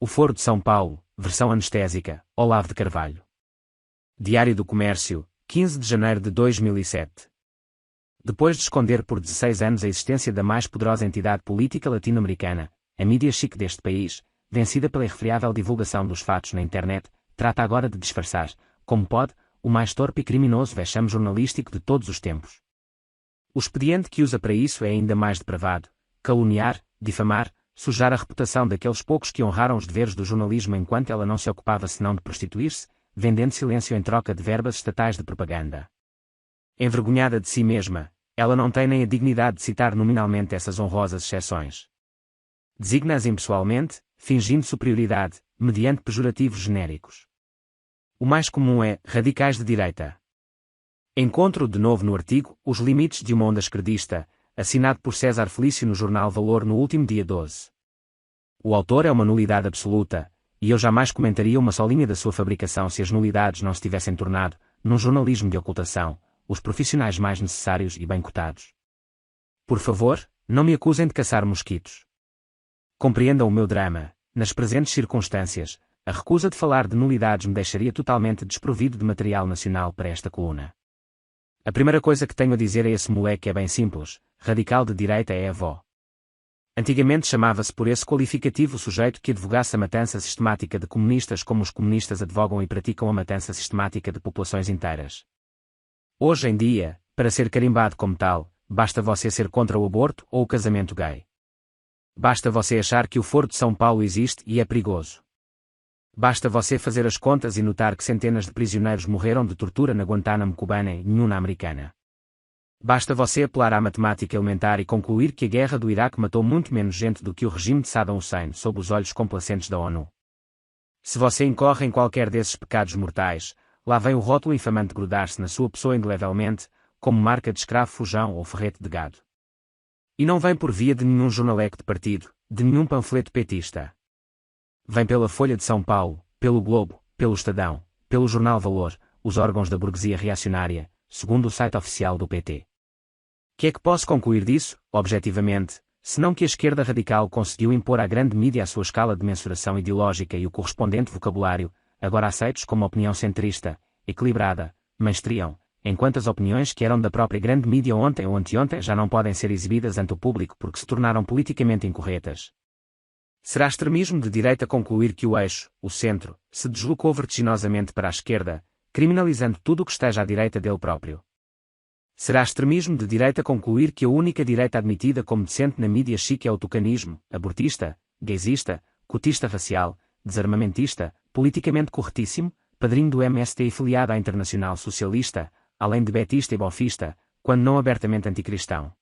O Foro de São Paulo, versão anestésica, Olavo de Carvalho. Diário do Comércio, 15 de janeiro de 2007. Depois de esconder por 16 anos a existência da mais poderosa entidade política latino-americana, a mídia chique deste país, vencida pela irrefreável divulgação dos fatos na internet, trata agora de disfarçar, como pode, o mais torpe e criminoso vexame jornalístico de todos os tempos. O expediente que usa para isso é ainda mais depravado: caluniar, difamar, sujar a reputação daqueles poucos que honraram os deveres do jornalismo enquanto ela não se ocupava senão de prostituir-se, vendendo silêncio em troca de verbas estatais de propaganda. Envergonhada de si mesma, ela não tem nem a dignidade de citar nominalmente essas honrosas exceções. Designa-as impessoalmente, fingindo superioridade, mediante pejorativos genéricos. O mais comum é radicais de direita. Encontro de novo no artigo Os Limites de uma Onda Esquerdista, assinado por César Felício no jornal Valor no último dia 12. O autor é uma nulidade absoluta, e eu jamais comentaria uma só linha da sua fabricação se as nulidades não se tivessem tornado, num jornalismo de ocultação, os profissionais mais necessários e bem cotados. Por favor, não me acusem de caçar mosquitos. Compreendam o meu drama. Nas presentes circunstâncias, a recusa de falar de nulidades me deixaria totalmente desprovido de material nacional para esta coluna. A primeira coisa que tenho a dizer a esse moleque é bem simples: radical de direita é avó. Antigamente chamava-se por esse qualificativo o sujeito que advogasse a matança sistemática de comunistas como os comunistas advogam e praticam a matança sistemática de populações inteiras. Hoje em dia, para ser carimbado como tal, basta você ser contra o aborto ou o casamento gay. Basta você achar que o Foro de São Paulo existe e é perigoso. Basta você fazer as contas e notar que centenas de prisioneiros morreram de tortura na Guantánamo cubana e nenhum na americana. Basta você apelar à matemática elementar e concluir que a guerra do Iraque matou muito menos gente do que o regime de Saddam Hussein sob os olhos complacentes da ONU. Se você incorre em qualquer desses pecados mortais, lá vem o rótulo infamante grudar-se na sua pessoa indelevelmente, como marca de escravo fujão ou ferrete de gado. E não vem por via de nenhum jornaleco de partido, de nenhum panfleto petista. Vem pela Folha de São Paulo, pelo Globo, pelo Estadão, pelo Jornal Valor, os órgãos da burguesia reacionária, segundo o site oficial do PT. Que é que posso concluir disso, objetivamente, senão que a esquerda radical conseguiu impor à grande mídia a sua escala de mensuração ideológica e o correspondente vocabulário, agora aceitos como opinião centrista, equilibrada, mainstream, enquanto as opiniões que eram da própria grande mídia ontem ou anteontem já não podem ser exibidas ante o público porque se tornaram politicamente incorretas. Será extremismo de direita concluir que o eixo, o centro, se deslocou vertiginosamente para a esquerda, criminalizando tudo o que esteja à direita dele próprio. Será extremismo de direita concluir que a única direita admitida como decente na mídia chique é o tucanismo, abortista, gaysista, cotista racial, desarmamentista, politicamente corretíssimo, padrinho do MST e filiado à Internacional Socialista, além de betista e bofista, quando não abertamente anticristão.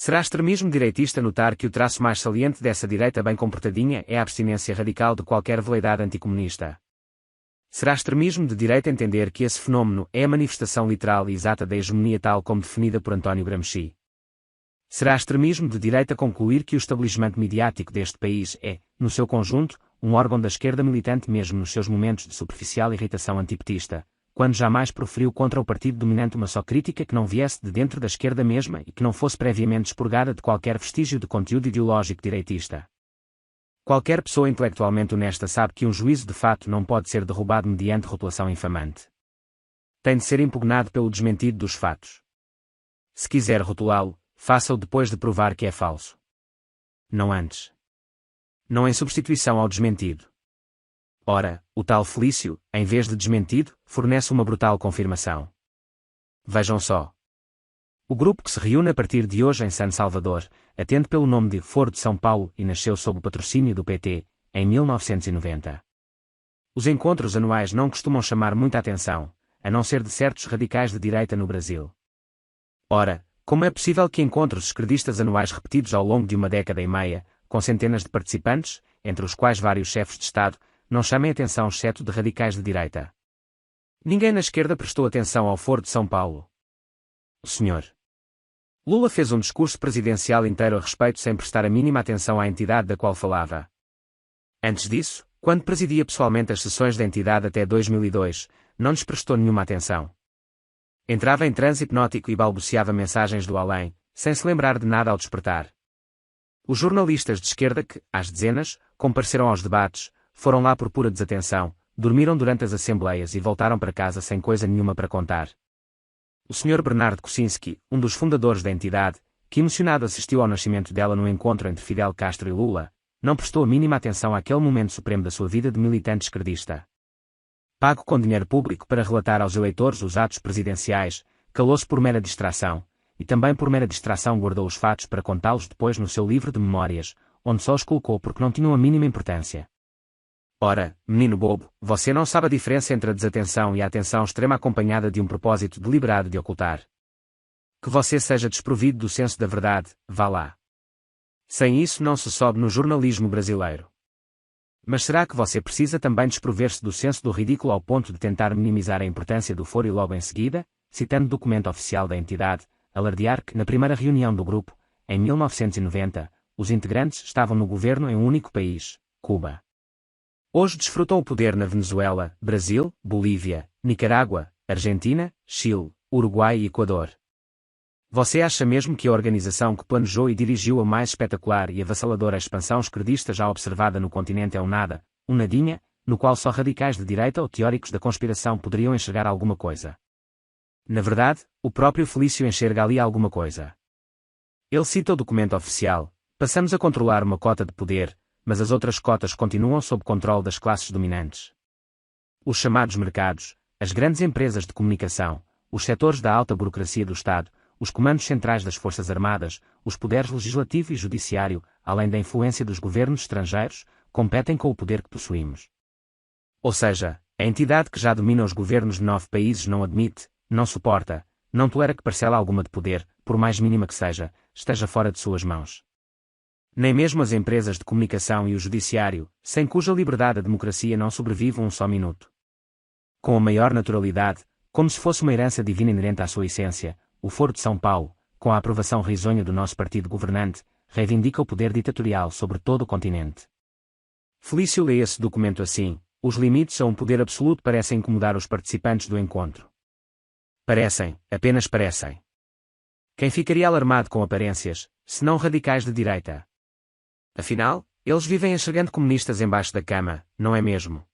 Será extremismo direitista notar que o traço mais saliente dessa direita bem comportadinha é a abstinência radical de qualquer veleidade anticomunista. Será extremismo de direita entender que esse fenómeno é a manifestação literal e exata da hegemonia tal como definida por António Gramsci. Será extremismo de direita concluir que o estabelecimento midiático deste país é, no seu conjunto, um órgão da esquerda militante mesmo nos seus momentos de superficial irritação antipetista, quando jamais proferiu contra o partido dominante uma só crítica que não viesse de dentro da esquerda mesma e que não fosse previamente expurgada de qualquer vestígio de conteúdo ideológico direitista. Qualquer pessoa intelectualmente honesta sabe que um juízo de fato não pode ser derrubado mediante rotulação infamante. Tem de ser impugnado pelo desmentido dos fatos. Se quiser rotulá-lo, faça-o depois de provar que é falso. Não antes. Não em substituição ao desmentido. Ora, o tal Felício, em vez de desmentido, fornece uma brutal confirmação. Vejam só. O grupo que se reúne a partir de hoje em San Salvador, atende pelo nome de Foro de São Paulo e nasceu sob o patrocínio do PT, em 1990. Os encontros anuais não costumam chamar muita atenção, a não ser de certos radicais de direita no Brasil. Ora, como é possível que encontros esquerdistas anuais repetidos ao longo de uma década e meia, com centenas de participantes, entre os quais vários chefes de Estado, não chamem atenção exceto de radicais de direita? Ninguém na esquerda prestou atenção ao Foro de São Paulo. O Sr. Lula fez um discurso presidencial inteiro a respeito sem prestar a mínima atenção à entidade da qual falava. Antes disso, quando presidia pessoalmente as sessões da entidade até 2002, não lhes prestou nenhuma atenção. Entrava em transe hipnótico e balbuciava mensagens do além, sem se lembrar de nada ao despertar. Os jornalistas de esquerda que, às dezenas, compareceram aos debates, foram lá por pura desatenção, dormiram durante as assembleias e voltaram para casa sem coisa nenhuma para contar. O Sr. Bernardo Kuczynski, um dos fundadores da entidade, que emocionado assistiu ao nascimento dela no encontro entre Fidel Castro e Lula, não prestou a mínima atenção àquele momento supremo da sua vida de militante esquerdista. Pago com dinheiro público para relatar aos eleitores os atos presidenciais, calou-se por mera distração, e também por mera distração guardou os fatos para contá-los depois no seu livro de memórias, onde só os colocou porque não tinham a mínima importância. Ora, menino bobo, você não sabe a diferença entre a desatenção e a atenção extrema acompanhada de um propósito deliberado de ocultar. Que você seja desprovido do senso da verdade, vá lá. Sem isso não se sobe no jornalismo brasileiro. Mas será que você precisa também desprover-se do senso do ridículo ao ponto de tentar minimizar a importância do foro e logo em seguida, citando documento oficial da entidade, alardear que na primeira reunião do grupo, em 1990, os integrantes estavam no governo em um único país, Cuba. Hoje desfrutam o poder na Venezuela, Brasil, Bolívia, Nicarágua, Argentina, Chile, Uruguai e Equador. Você acha mesmo que a organização que planejou e dirigiu a mais espetacular e avassaladora expansão esquerdista já observada no continente é um nada, um nadinha, no qual só radicais de direita ou teóricos da conspiração poderiam enxergar alguma coisa? Na verdade, o próprio Felício enxerga ali alguma coisa. Ele cita o documento oficial: passamos a controlar uma cota de poder, mas as outras cotas continuam sob controle das classes dominantes. Os chamados mercados, as grandes empresas de comunicação, os setores da alta burocracia do Estado, os comandos centrais das Forças Armadas, os poderes legislativo e judiciário, além da influência dos governos estrangeiros, competem com o poder que possuímos. Ou seja, a entidade que já domina os governos de 9 países não admite, não suporta, não tolera que parcela alguma de poder, por mais mínima que seja, esteja fora de suas mãos. Nem mesmo as empresas de comunicação e o judiciário, sem cuja liberdade a democracia não sobrevive um só minuto. Com a maior naturalidade, como se fosse uma herança divina inerente à sua essência, o Foro de São Paulo, com a aprovação risonha do nosso partido governante, reivindica o poder ditatorial sobre todo o continente. Felício lê esse documento assim: os limites a um poder absoluto parecem incomodar os participantes do encontro. Parecem, apenas parecem. Quem ficaria alarmado com aparências, se não radicais de direita? Afinal, eles vivem enxergando comunistas embaixo da cama, não é mesmo?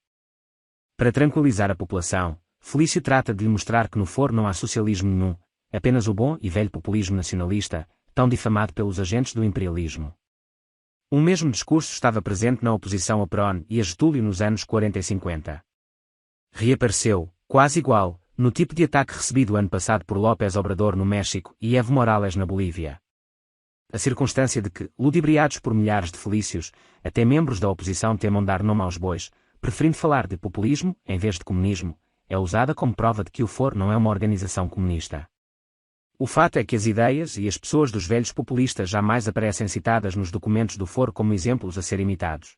Para tranquilizar a população, Felício trata de lhe mostrar que no foro não há socialismo nenhum, apenas o bom e velho populismo nacionalista, tão difamado pelos agentes do imperialismo. O mesmo discurso estava presente na oposição a Perón e a Getúlio nos anos 40 e 50. Reapareceu, quase igual, no tipo de ataque recebido ano passado por López Obrador no México e Evo Morales na Bolívia. A circunstância de que, ludibriados por milhares de felícios, até membros da oposição temam dar nome aos bois, preferindo falar de populismo, em vez de comunismo, é usada como prova de que o foro não é uma organização comunista. O fato é que as ideias e as pessoas dos velhos populistas jamais aparecem citadas nos documentos do foro como exemplos a ser imitados.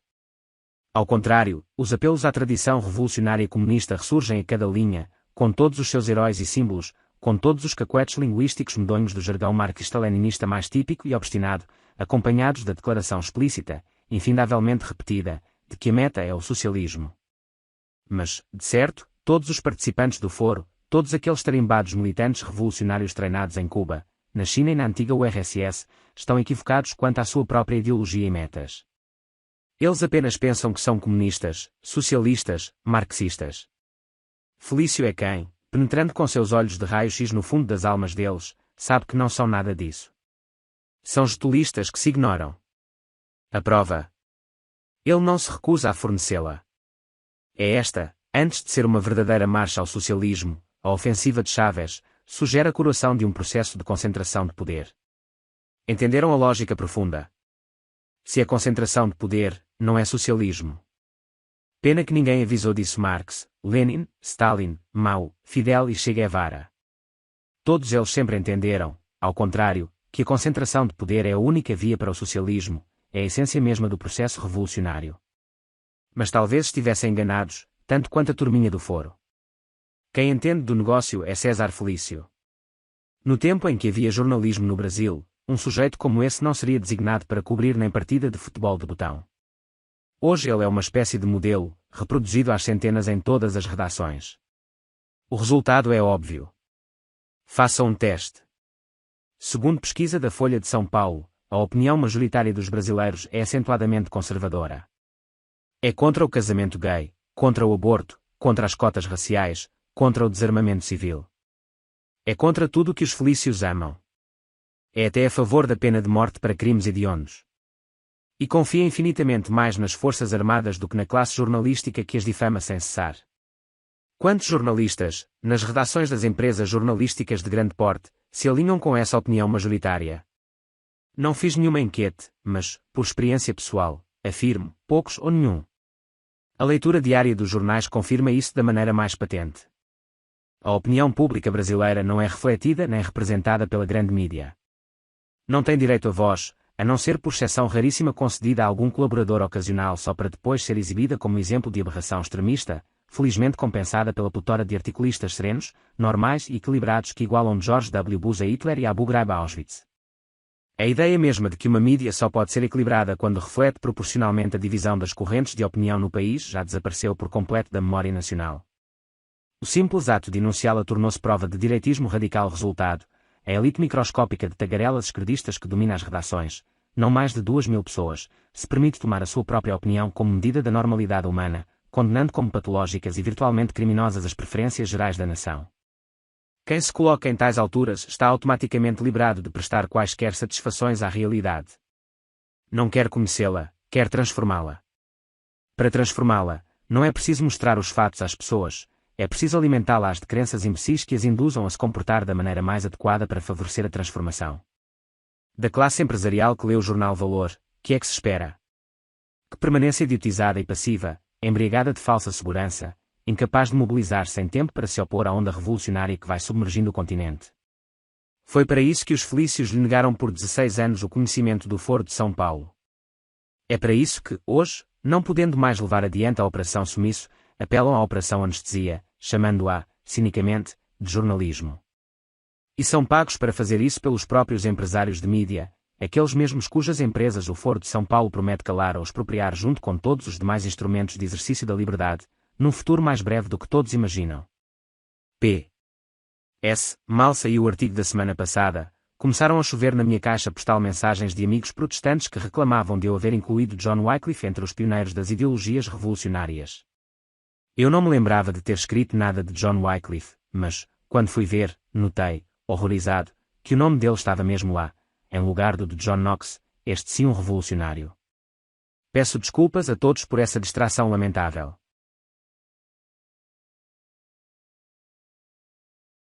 Ao contrário, os apelos à tradição revolucionária comunista ressurgem a cada linha, com todos os seus heróis e símbolos, com todos os cacuetes linguísticos medonhos do jargão marxista-leninista mais típico e obstinado, acompanhados da declaração explícita, infindavelmente repetida, de que a meta é o socialismo. Mas, de certo, todos os participantes do foro, todos aqueles tarimbados militantes revolucionários treinados em Cuba, na China e na antiga URSS, estão equivocados quanto à sua própria ideologia e metas. Eles apenas pensam que são comunistas, socialistas, marxistas. Felício é quem, penetrando com seus olhos de raio-x no fundo das almas deles, sabe que não são nada disso. São getulistas que se ignoram. A prova. Ele não se recusa a fornecê-la. É esta, antes de ser uma verdadeira marcha ao socialismo, a ofensiva de Chávez, sugere a coroação de um processo de concentração de poder. Entenderam a lógica profunda? Se a concentração de poder não é socialismo. Pena que ninguém avisou disso Marx, Lenin, Stalin, Mao, Fidel e Che Guevara. Todos eles sempre entenderam, ao contrário, que a concentração de poder é a única via para o socialismo, é a essência mesma do processo revolucionário. Mas talvez estivessem enganados, tanto quanto a turminha do foro. Quem entende do negócio é César Felício. No tempo em que havia jornalismo no Brasil, um sujeito como esse não seria designado para cobrir nem partida de futebol de botão. Hoje ele é uma espécie de modelo, reproduzido às centenas em todas as redações. O resultado é óbvio. Faça um teste. Segundo pesquisa da Folha de São Paulo, a a opinião majoritária dos brasileiros é acentuadamente conservadora. É contra o casamento gay, contra o aborto, contra as cotas raciais, contra o desarmamento civil. É contra tudo que os felícios amam. É até a favor da pena de morte para crimes hediondos. E confia infinitamente mais nas forças armadas do que na classe jornalística que as difama sem cessar. Quantos jornalistas, nas redações das empresas jornalísticas de grande porte, se alinham com essa opinião majoritária? Não fiz nenhuma enquete, mas, por experiência pessoal, afirmo, poucos ou nenhum. A leitura diária dos jornais confirma isso da maneira mais patente. A opinião pública brasileira não é refletida nem representada pela grande mídia. Não tem direito a voz, a não ser por exceção raríssima concedida a algum colaborador ocasional só para depois ser exibida como exemplo de aberração extremista, felizmente compensada pela plutora de articulistas serenos, normais e equilibrados que igualam George W. Bush a Hitler e Abu Ghraib a Auschwitz. A ideia mesma de que uma mídia só pode ser equilibrada quando reflete proporcionalmente a divisão das correntes de opinião no país já desapareceu por completo da memória nacional. O simples ato de enunciá-la tornou-se prova de direitismo radical. Resultado: a elite microscópica de tagarelas esquerdistas que domina as redações, não mais de 2.000 pessoas, se permite tomar a sua própria opinião como medida da normalidade humana, condenando como patológicas e virtualmente criminosas as preferências gerais da nação. Quem se coloca em tais alturas está automaticamente liberado de prestar quaisquer satisfações à realidade. Não quer conhecê-la, quer transformá-la. Para transformá-la, não é preciso mostrar os fatos às pessoas, é preciso alimentá-las de crenças imbecis que as induzam a se comportar da maneira mais adequada para favorecer a transformação. Da classe empresarial que lê o jornal Valor, que é que se espera? Que permanência idiotizada e passiva, embriagada de falsa segurança, incapaz de mobilizar sem tempo para se opor à onda revolucionária que vai submergindo o continente. Foi para isso que os felícios lhe negaram por 16 anos o conhecimento do Foro de São Paulo. É para isso que, hoje, não podendo mais levar adiante a Operação Sumiço, apelam à Operação Anestesia, chamando-a, cinicamente, de jornalismo. E são pagos para fazer isso pelos próprios empresários de mídia, aqueles mesmos cujas empresas o Foro de São Paulo promete calar ou expropriar junto com todos os demais instrumentos de exercício da liberdade, num futuro mais breve do que todos imaginam. P.S. Mal saiu o artigo da semana passada, começaram a chover na minha caixa postal mensagens de amigos protestantes que reclamavam de eu haver incluído John Wycliffe entre os pioneiros das ideologias revolucionárias. Eu não me lembrava de ter escrito nada de John Wycliffe, mas, quando fui ver, notei, horrorizado, que o nome dele estava mesmo lá, em lugar do de John Knox, este sim um revolucionário. Peço desculpas a todos por essa distração lamentável.